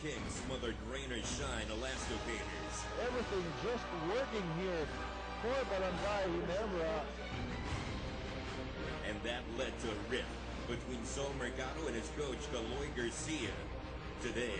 Kings smothered rain or shine Elasto Painters. Everything just working here for Barangay Ginebra. And that led to a rift between Sol Mercado and his coach, Kaloy Garcia. Today,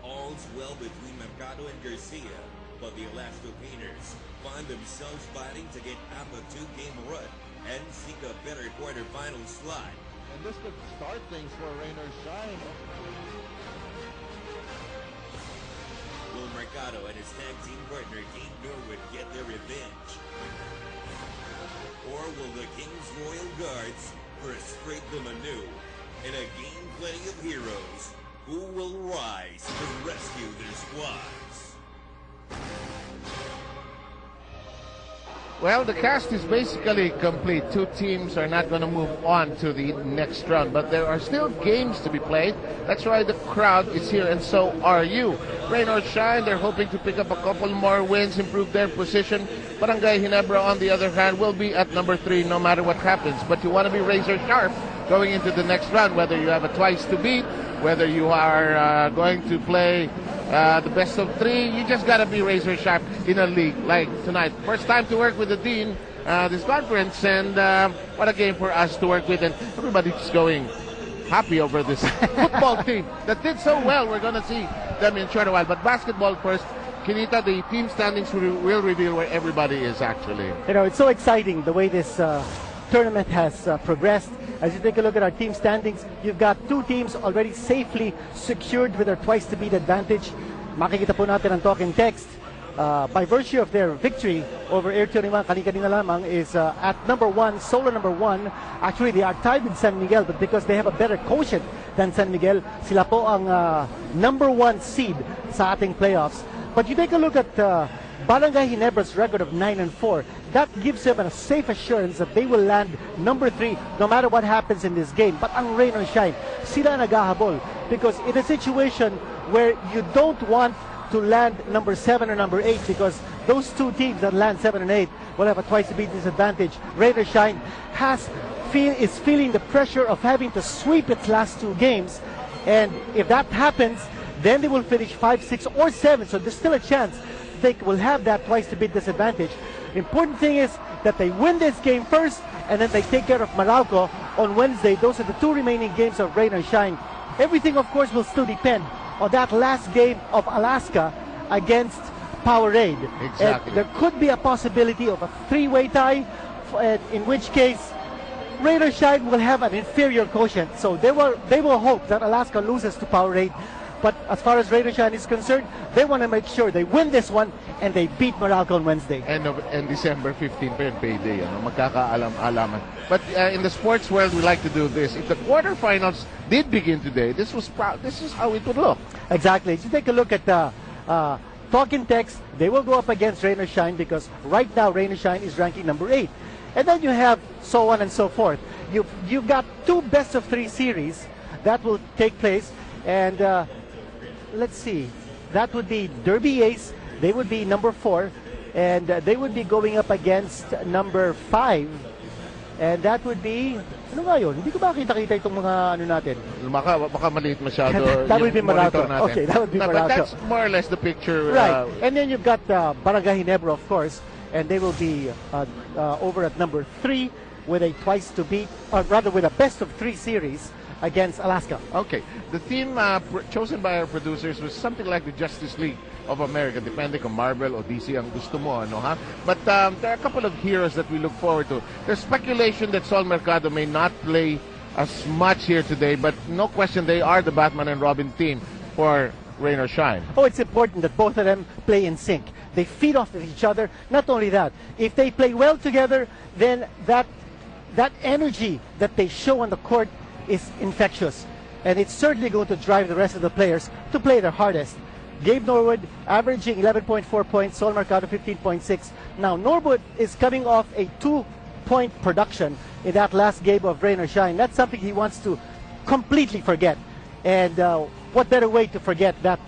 all's well between Mercado and Garcia, but the Elasto Painters find themselves fighting to get out of a 2-game run and seek a better quarterfinal slot. And this could start things for rain or shine. Will Mercado and his tag team partner Dean Norwood get their revenge? Or will the Kings Royal Guards frustrate them anew in a game plenty of heroes who will rise to rescue their squads? Well, the cast is basically complete. Two teams are not going to move on to the next round, but there are still games to be played. That's why the crowd is here, and so are you. Rain or shine, they're hoping to pick up a couple more wins, improve their position. Barangay Ginebra, on the other hand, will be at number 3 no matter what happens. But you want to be razor sharp going into the next round, whether you have a twice to beat, whether you are going to play the best of 3, you just got to be razor sharp in a league like tonight. First time to work with the Dean this conference, and what a game for us to work with, and everybody's going happy over this football team that did so well. We're going to see them in a short while, but basketball first. Kinita, the team standings will reveal where everybody is actually. You know, it's so exciting the way this tournament has progressed. As you take a look at our team standings, you've got 2 teams already safely secured with their twice-to-beat advantage. Makikita po natin ang talk and text. By virtue of their victory over Air 21, kani-kanina lamang is at number 1, solo number 1. Actually, they are tied with San Miguel, but because they have a better quotient than San Miguel, sila po ang number 1 seed sa ating playoffs. But you take a look at Barangay Ginebra's record of 9-4. That gives them a safe assurance that they will land number 3 no matter what happens in this game. But ang rain or shine, sila naghahabol, because in a situation where you don't want to land number 7 or number 8, because those 2 teams that land 7 and 8 will have a twice-to-beat disadvantage. Rain or shine is feeling the pressure of having to sweep its last 2 games, and if that happens, then they will finish 5, 6, or 7. So there's still a chance they will have that twice-to-beat disadvantage. Important thing is that they win this game first, and then they take care of Meralco on Wednesday. Those are the 2 remaining games of rain or shine. Everything, of course, will still depend on that last game of Alaska against Powerade. Exactly. And there could be a possibility of a 3-way tie, in which case rain or shine will have an inferior quotient. So they will hope that Alaska loses to Powerade. But as far as Rain or Shine is concerned, they want to make sure they win this one and they beat Meralco on Wednesday. And December 15 pa yung payday, magkakaalam-alaman. But in the sports world, we like to do this. If the quarterfinals did begin today, this is how it would look. Exactly. If you take a look at the talk in text, they will go up against Rain or Shine, because right now Rain or Shine is ranking number 8. And then you have so on and so forth. You've got 2 best-of-3 series that will take place, and let's see, that would be Derby Ace. They would be number 4, and they would be going up against number 5, and that would be, ano nga yun? Hindi ko ba kita-kita itong mga ano natin? Baka maliit masyado. That would be Meralco. Okay, that would be Meralco. But that's more or less the picture. Right, and then you've got Barangay Ginebra, of course, and they will be over at number 3 with a twice-to-beat, or rather with a best-of-3 series against Alaska. Okay, the theme chosen by our producers was something like the Justice League of America, depending on Marvel o DC ang gusto mo, ano, ha? But there are a couple of heroes that we look forward to. There's speculation that Sol Mercado may not play as much here today, but no question they are the Batman and Robin team for Rain or Shine. Oh, it's important that both of them play in sync. They feed off of each other. Not only that, if they play well together, then that energy that they show on the court is infectious, and it's certainly going to drive the rest of the players to play their hardest. Gabe Norwood averaging 11.4 points, Sol Mercado 15.6. Now Norwood is coming off a 2-point production in that last game of Rain or Shine. That's something he wants to completely forget. And what better way to forget that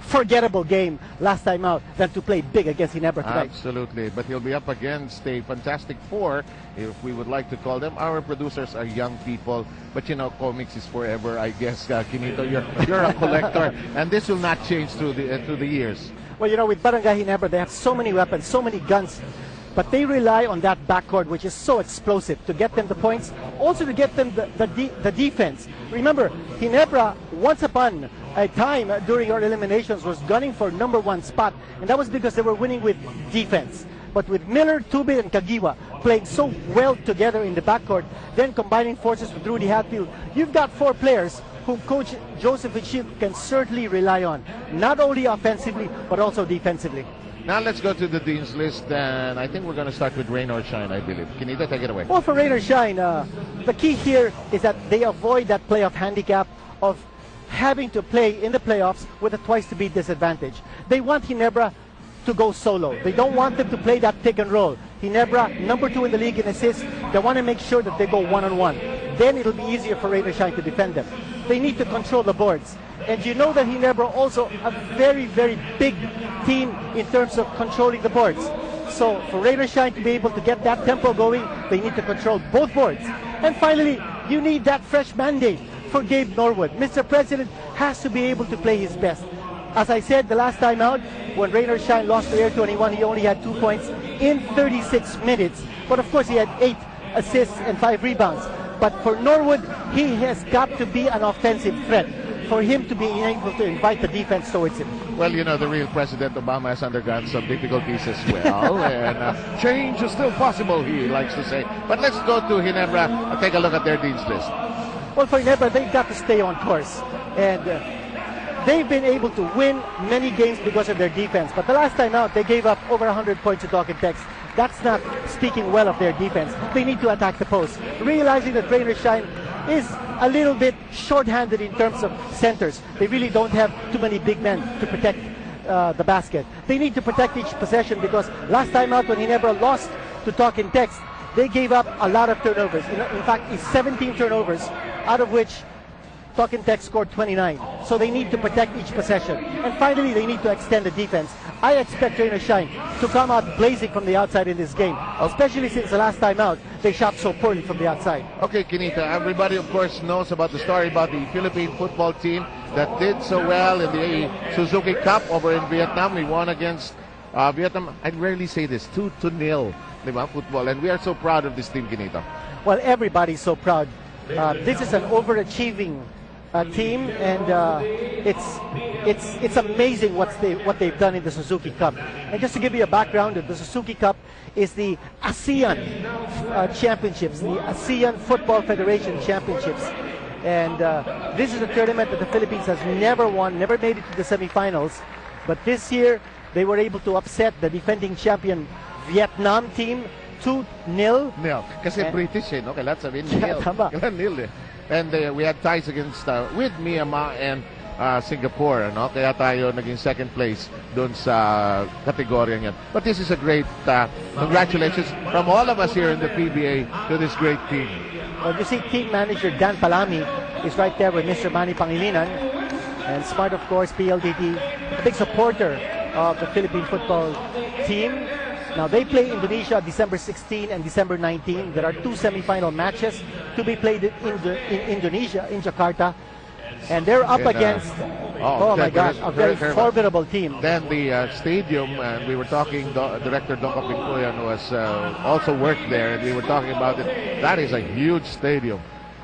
forgettable game last time out than to play big against Ginebra tonight? Absolutely, but he'll be up against a fantastic four, if we would like to call them. Our producers are young people, but you know, comics is forever, I guess. Kinito, you're a collector, and this will not change through the years. Well, you know, with Barangay Ginebra, they have so many weapons, so many guns, but they rely on that backcourt, which is so explosive, to get them the points, also to get them the defense. Remember, Ginebra, once upon a time during our eliminations, was gunning for #1 spot, and that was because they were winning with defense. But with Miller, Tubit, and Kagiwa playing so well together in the backcourt, then combining forces with Rudy Hatfield, you've got 4 players whom Coach Joseph Ichik can certainly rely on, not only offensively, but also defensively. Now let's go to the Dean's List, and I think we're going to start with Rain or Shine, I believe. Kinita, take it away. Well, for Rain or Shine, the key here is that they avoid that playoff handicap of having to play in the playoffs with a twice-to-beat disadvantage. They want Ginebra to go solo. They don't want them to play that pick and roll. Ginebra, #2 in the league in assists, they want to make sure that they go one-on-one. Then it'll be easier for Rain or Shine to defend them. They need to control the boards. And you know that Ginebra also a very, very big team in terms of controlling the boards. So for Rain or Shine to be able to get that tempo going, they need to control both boards. And finally, you need that fresh mandate for Gabe Norwood. Mr. President has to be able to play his best. As I said the last time out, when Rain or Shine lost to Air 21, he only had 2 points in 36 minutes. But of course, he had 8 assists and 5 rebounds. But for Norwood, he has got to be an offensive threat for him to be able to invite the defense towards him. Well, you know, the real President Obama has undergone some difficulties as well, and change is still possible, he likes to say. But let's go to Ginebra and take a look at their Dean's List. Well, for Ginebra, they've got to stay on course. And they've been able to win many games because of their defense. But the last time out, they gave up over 100 points to Talk and Text. That's not speaking well of their defense. They need to attack the post, realizing that Rain or Shine is a little bit short-handed in terms of centers. They really don't have too many big men to protect the basket. They need to protect each possession because last time out when Ginebra lost to Talk and Text, they gave up a lot of turnovers. In fact, it's 17 turnovers, out of which Talk and Text scored 29. So they need to protect each possession. And finally, they need to extend the defense. I expect Rain or Shine to come out blazing from the outside in this game, especially since the last time out, they shot so poorly from the outside. Okay, Kinita, everybody, of course, knows about the story about the Philippine football team that did so well in the Suzuki Cup over in Vietnam. We won against Vietnam. I rarely say this, 2-0, football. And we are so proud of this team, Kinita. Well, everybody's so proud. This is an overachieving team, and it's amazing what they've done in the Suzuki Cup. And just to give you a background, the Suzuki Cup is the ASEAN Championships, the ASEAN Football Federation Championships. And this is a tournament that the Philippines has never won, never made it to the semifinals. But this year, they were able to upset the defending champion Vietnam team 2-0. Nil. Kasi British, no? Kailangan sabihin nil. Tama. Nil, eh. And we had ties against with Myanmar and Singapore, no? Kaya tayo naging second place doon sa kategorya yan. But this is a great congratulations from all of us here in the PBA to this great team. Well, you see, team manager Dan Palami is right there with Mr. Manny Pangilinan, and Smart, of course, PLDT, a big supporter of the Philippine football team. Now, they play Indonesia December 16 and December 19. There are 2 semifinal matches to be played in Indonesia, in Jakarta. And they're up against, my gosh, a very formidable team. Then the stadium, and we were talking, Director Donka Pincoyan was also worked there, and we were talking about it. That is a huge stadium.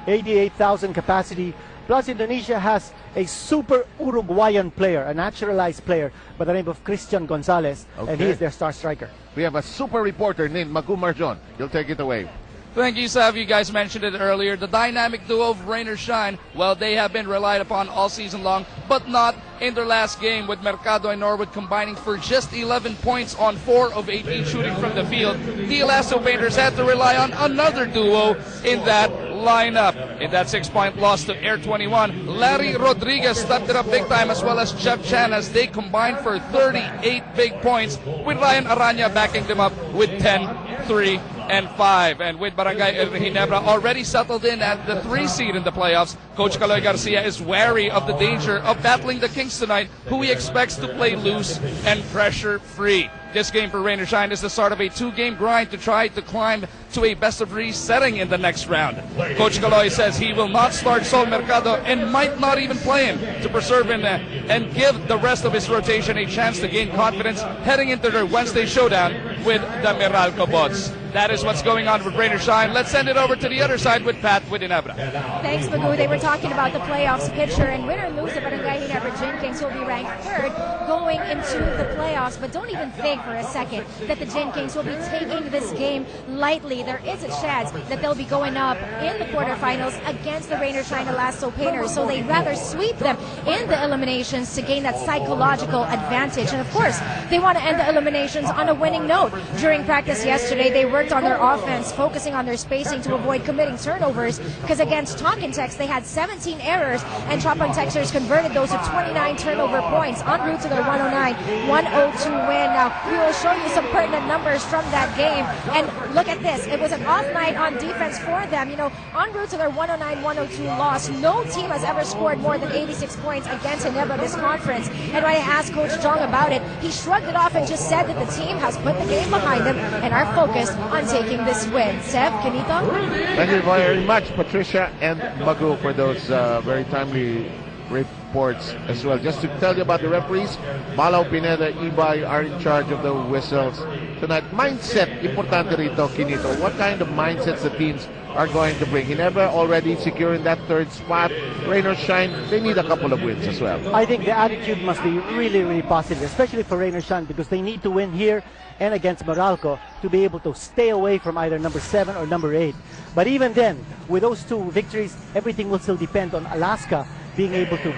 88,000 capacity. Plus, Indonesia has a super Uruguayan player, a naturalized player by the name of Christian Gonzalez, and he is their star striker. We have a super reporter named Magu Marjon. You'll take it away. Thank you, Sav. You guys mentioned it earlier. The dynamic duo of Rain or Shine, well, they have been relied upon all season long, but not in their last game with Mercado and Norwood combining for just 11 points on 4 of 18 shooting from the field. The Elasto Painters had to rely on another duo in that lineup. In that 6-point loss to Air 21, Larry Rodriguez stepped it up big time, as well as Jeff Chan, as they combined for 38 big points, with Ryan Aranya backing them up with 10, 3, 5. And with Barangay Ginebra already settled in at the 3 seed in the playoffs, Coach Caloy Garcia is wary of the danger of battling the Kings tonight, who he expects to play loose and pressure-free. This game for Rain or Shine is the start of a 2-game grind to try to climb to a best-of-3 setting in the next round. Coach Caloy says he will not start Sol Mercado and might not even play him to preserve him and give the rest of his rotation a chance to gain confidence heading into their Wednesday showdown with the Meralco Bots. That is what's going on with Rain or Shine. Let's send it over to the other side with Pat with Ginebra. Thanks, Bagu. They were talking about the playoffs picture, and win or lose, the Barangay Ginebra Gin Kings will be ranked 3rd going into the playoffs. But don't even think for a second that the Gin Kings will be taking this game lightly. There is a chance that they'll be going up in the quarterfinals against the Rain or Shine Elasto Painters. So they'd rather sweep them in the eliminations to gain that psychological advantage. And of course, they want to end the eliminations on a winning note. During practice yesterday, they worked on their offense, focusing on their spacing to avoid committing turnovers, because against Talk-in-Text, they had 17 errors, and Chop-on-Texters converted those to 29 turnover points en route to their 109-102 win. Now, we will show you some pertinent numbers from that game, and look at this. It was an off night on defense for them. You know, en route to their 109-102 loss, no team has ever scored more than 86 points against Ginebra this conference. And when I asked Coach Jong about it, he shrugged it off and just said that the team has put the game behind them and are focused on taking this win. Seb, Canito? Thank you very much, Patricia and Bagu, for those very timely reports as well. Just to tell you about the referees, Malaw, Pineda, Ibay are in charge of the whistles tonight. Mindset, importante rito, Kinito. What kind of mindsets the teams are going to bring? Ginebra already securing that 3rd spot. Rain or Shine, they need a couple of wins as well. I think the attitude must be really, really positive, especially for Rain or Shine, because they need to win here and against Meralco to be able to stay away from either number 7 or number 8. But even then, with those 2 victories, everything will still depend on Alaska being able to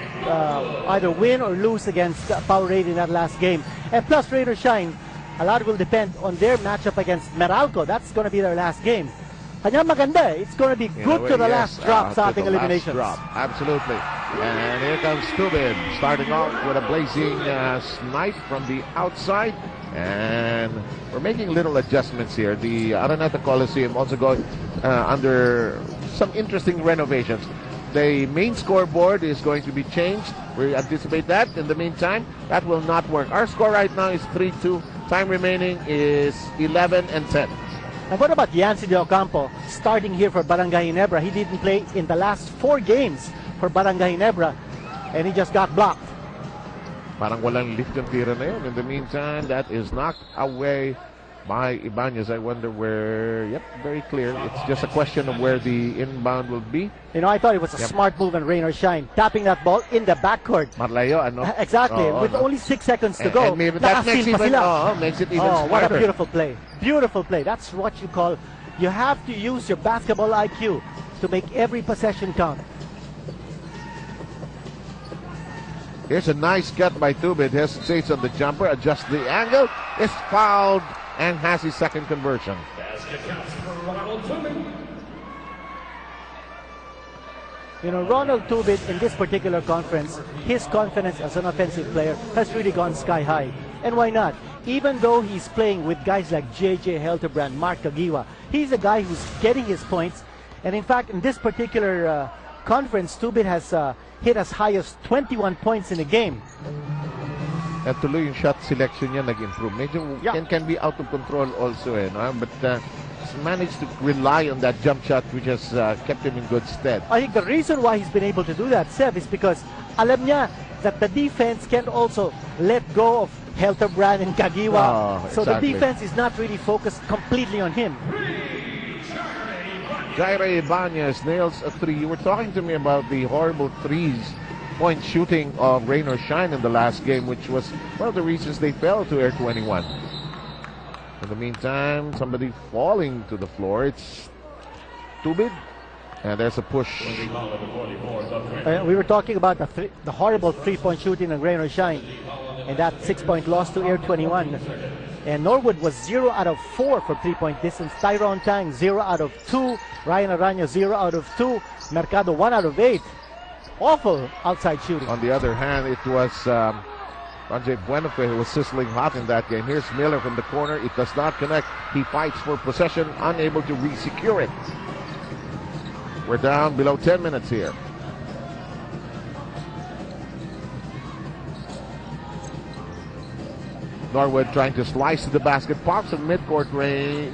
either win or lose against Powerade in that last game. And plus, Rain or Shine, a lot will depend on their matchup against Meralco. That's going to be their last game. Kanya maganda, it's going to be good to the last drop sa ating eliminations. Absolutely. And here comes Tubin, starting off with a blazing snipe from the outside. And we're making little adjustments here. The Araneta Coliseum also going under some interesting renovations. The main scoreboard is going to be changed. We anticipate that. In the meantime, that will not work. Our score right now is 3-2. Time remaining is 11 and 10. And what about Yancy De Ocampo starting here for Barangay Ginebra? He didn't play in the last 4 games for Barangay Ginebra, and he just got blocked. Parang walang lift yung tira na yun. In the meantime, that is knocked away by Ibanez. I wonder where. Yep, very clear. It's just a question of where the inbound will be. You know, I thought it was a smart move on Rain or Shine, tapping that ball in the backcourt. Marlayo, ano? Exactly. With only 6 seconds to go. And maybe that makes it even smarter. What a beautiful play. Beautiful play. That's what you call, you have to use your basketball IQ to make every possession count. Here's a nice cut by Tubin. Hesitates on the jumper, adjusts the angle, is fouled, and has his second conversion. You know, Ronald Tubin in this particular conference, his confidence as an offensive player has really gone sky high. And why not? Even though he's playing with guys like JJ Helterbrand, Mark Kagiwa, he's a guy who's getting his points. And in fact, in this particular conference, Tubin has hit as high as 21 points in a game. At tuloy yung shot selection niya nag-improve. Medyo can be out of control also, no? But he's managed to rely on that jump shot, which has kept him in good stead. I think the reason why he's been able to do that, Seb, is because alam niya that the defense can also let go of Helterbrand and Kagiwa. So the defense is not really focused completely on him. Jaira Ibanez nails a 3. You were talking to me about the horrible 3-point shooting of Rain or Shine in the last game, which was one of the reasons they fell to Air 21. In the meantime, somebody falling to the floor. It's Tubin. And there's a push. We were talking about the horrible 3-point shooting of Rain or Shine, and that 6-point loss to Air 21. And Norwood was 0 out of 4 for 3-point distance. Tyrone Tang 0 out of 2. Ryan Aranya 0 out of 2. Mercado 1 out of 8. Awful outside shooting. On the other hand, it was Ranjay Buenafe was sizzling hot in that game. Here's Miller from the corner. It does not connect. He fights for possession, unable to re-secure it. We're down below 10 minutes here. Norwood trying to slice to the basket. Pops in midcourt range,